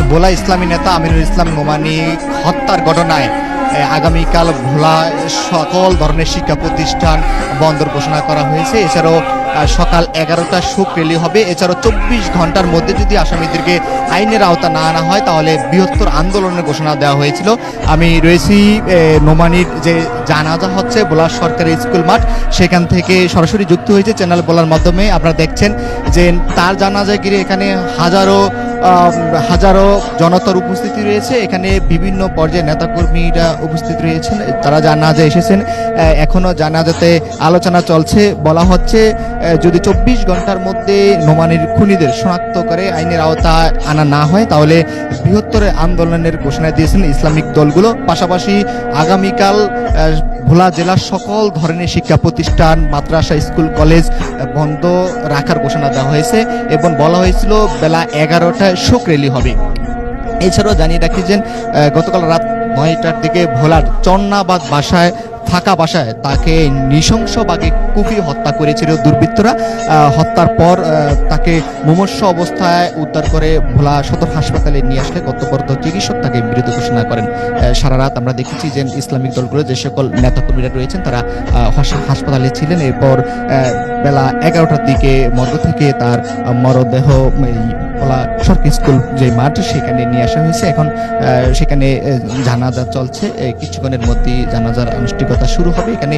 ভোলা ইসলামী নেতা আমিনুল ইসলাম নোমানী হত্যার ঘটনায় আগামীকাল ভোলা সকল ধরনের শিক্ষা প্রতিষ্ঠান বন্ধর ঘোষণা করা হয়েছে। এছাড়াও সকাল 11টা শোক র্যালি হবে। এছাড়াও 24 ঘন্টার মধ্যে যদি আসামিদেরকে আইনের আওতা না আনা হয় তাহলে বৃহত্তর আন্দোলনের ঘোষণা দেওয়া হয়েছিল। আমি রয়েছি নোমানীর যে জানাজা হচ্ছে ভোলা সরকারি স্কুল মাঠ, সেখান থেকে সরাসরি যুক্ত হয়েছে চ্যানেল বলার মাধ্যমে। আপনারা দেখছেন যে তার জানাজায় ঘিরে এখানে হাজারো জনতার উপস্থিতি রয়েছে। এখানে বিভিন্ন পর্যায়ে নেতাকর্মীরা উপস্থিত রয়েছেন, তারা জানাজায় এসেছেন। এখনো জানাজাতে আলোচনা চলছে। বলা হচ্ছে যদি 24 ঘন্টার মধ্যে নোমানীর খুনিদের শনাক্ত করে আইনের আওতায় আনা না হয় তাহলে বৃহত্তর আন্দোলনের ঘোষণা দিয়েছেন ইসলামিক দলগুলো। পাশাপাশি আগামীকাল ভোলা জেলার সকল ধরনের শিক্ষা প্রতিষ্ঠান, মাদ্রাসা, স্কুল, কলেজ বন্ধ রাখার ঘোষণা দেওয়া হয়েছে এবং বলা হয়েছিল বেলা 11টায় শোক র্যালি হবে। এছাড়াও জানিয়ে রাখি যে গতকাল রাত 9টার দিকে ভোলার চন্নাবাদ ফাঁকা বাসায় তাকে নৃশংসভাবে কুপিয়ে হত্যা করেছিল দুর্বৃত্তরা। হত্যার পর তাকে মুমূর্ষু অবস্থায় উদ্ধার করে ভোলা সদর হাসপাতালে নিয়ে আসলে কর্তব্যরত চিকিৎসক তাকে মৃত ঘোষণা করেন। সারা রাত আমরা দেখেছি যে ইসলামিক দলগুলো যে সকল নেতাকর্মীরা রয়েছেন তারা হাসপাতালে ছিলেন। এরপর বেলা 11টার দিকে মর্গ থেকে তার মরদেহ ভোলা সরকারি স্কুল যে মাঠ সেখানে নিয়ে আসা হয়েছে। এখন সেখানে জানাজা চলছে। কিছুক্ষণের মধ্যেই জানাজার আনুষ্ঠানিকতা শুরু হবে। এখানে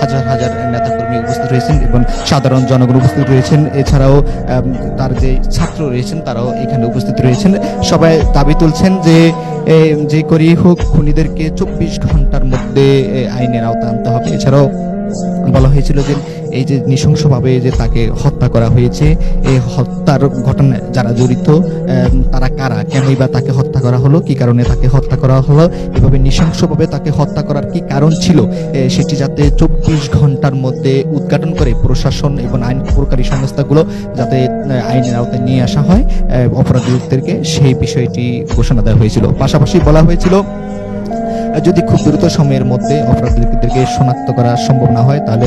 হাজার হাজার নেতাকর্মী উপস্থিত রয়েছেন এবং সাধারণ জনগণ উপস্থিত রয়েছেন। এছাড়াও তার যে ছাত্র রয়েছেন তারাও এখানে উপস্থিত রয়েছেন। সবাই দাবি তুলছেন যে করেই হোক খুনিদেরকে 24 ঘন্টার মধ্যে আইনের আওতায় আনতে হবে। এছাড়াও বলা হয়েছিল যে এই যে নৃশংসভাবে যে তাকে হত্যা করা হয়েছে, এই হত্যার ঘটনায় যারা জড়িত তারা কারা, কেনই বা তাকে হত্যা করা হলো, কি কারণে তাকে হত্যা করা হলো, এভাবে নৃশংসভাবে তাকে হত্যা করার কি কারণ ছিল সেটি যাতে 24 ঘন্টার মধ্যে উদ্ঘাটন করে প্রশাসন এবং আইন প্রকারী সংস্থাগুলো যাতে আইনের আওতায় নিয়ে আসা হয় অপরাধীদেরকে, সেই বিষয়টি ঘোষণা দেওয়া হয়েছিল। পাশাপাশি বলা হয়েছিল যদি খুব দ্রুত সময়ের মধ্যে অপরাধীদেরকে শনাক্ত করা সম্ভব না হয় তাহলে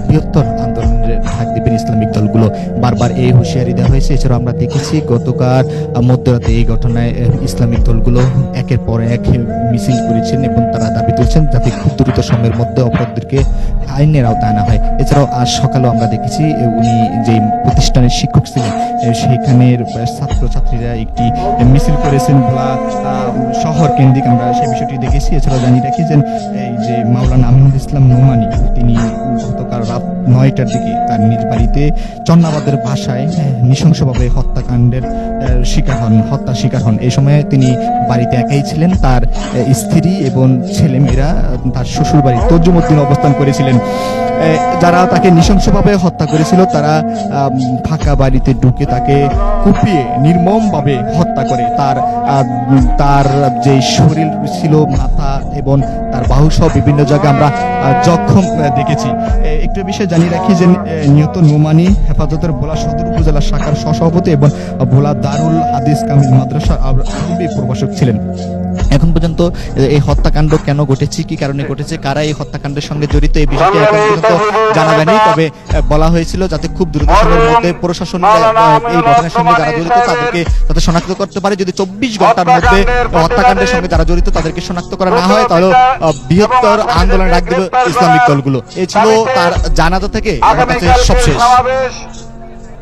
বৃহত্তর আন্দোলনের ডাক দিবেন ইসলামিক দলগুলো। বারবার এই হুঁশিয়ারি দেওয়া হয়েছে। এছাড়াও আমরা দেখেছি গতকাল মধ্যরাতে এই ঘটনায় ইসলামিক দলগুলো একের পর এক মিছিল করেছেন এবং তারা দাবি তুলছেন যাতে খুব দ্রুত সময়ের মধ্যে অপরাধীদেরকে আইনের আওতায় আনা হয়। এছাড়াও আজ সকালেও আমরা দেখেছি উনি যে প্রতিষ্ঠানের শিক্ষক ছিলেন সেখানের ছাত্রছাত্রীরা একটি মিছিল করেছেন ভোলা শহর কেন্দ্রিক, আমরা সেই বিষয়টি দেখেছি। এছাড়াও জানিয়ে রাখি যে এই যে মাওলানা আমিনুল ইসলাম নোমানী তিনি গতকাল রাত 9টার দিকে তার নিজ বাড়িতে চন্নাবাদের বাসায় নৃশংসভাবে হত্যাকাণ্ডের হত্যার শিকার হন। এই সময় তিনি বাড়িতে একাই ছিলেন। তার স্ত্রী এবং ছেলেমেয়েরা তার শ্বশুর বাড়ি তর্জুমউদ্দিন অবস্থান করেছিলেন। যারা তাকে নৃশংসভাবে হত্যা করেছিল তারা ফাঁকা বাড়িতে ঢুকে তাকে কুপিয়ে নির্মমভাবে হত্যা করে। তার যে শরীর ছিল, মাথা এবং তার বাহু সহ বিভিন্ন জায়গায় আমরা জখম দেখেছি। একটু বিষয় জানিয়ে রাখি যে নিহত নোমানী হেফাজতের ভোলা সদর উপজেলা শাখার সহসভাপতি এবং ভোলা দারুল হাদিস কামিল মাদ্রাসার আরবি প্রভাষক ছিলেন। এখন পর্যন্ত এই হত্যাকাণ্ড কেন ঘটেছে, কি কারণে ঘটেছে, কারা এই হত্যাকাণ্ডের সঙ্গে জড়িত এই বিষয়টি এখন পর্যন্ত জানা যায়নি। তবে বলা হয়েছিল যাতে খুব দ্রুত সময়ের মধ্যে প্রশাসন এই ঘটনার সঙ্গে যারা জড়িত তাদেরকে যাতে শনাক্ত করতে পারে। যদি 24 ঘন্টার মধ্যে হত্যাকাণ্ডের সঙ্গে যারা জড়িত তাদেরকে শনাক্ত করা না হয় তাহলে বৃহত্তর আন্দোলন ডাক দেবে ইসলামিক দলগুলো। এই ছিল তার জানাজা থেকে আমার কাছে সবশেষ।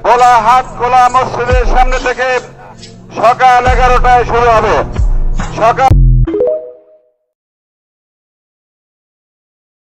ভোলা হাট খোলা মসজিদের সামনে থেকে সকাল 11টায় শুরু হবে। সকাল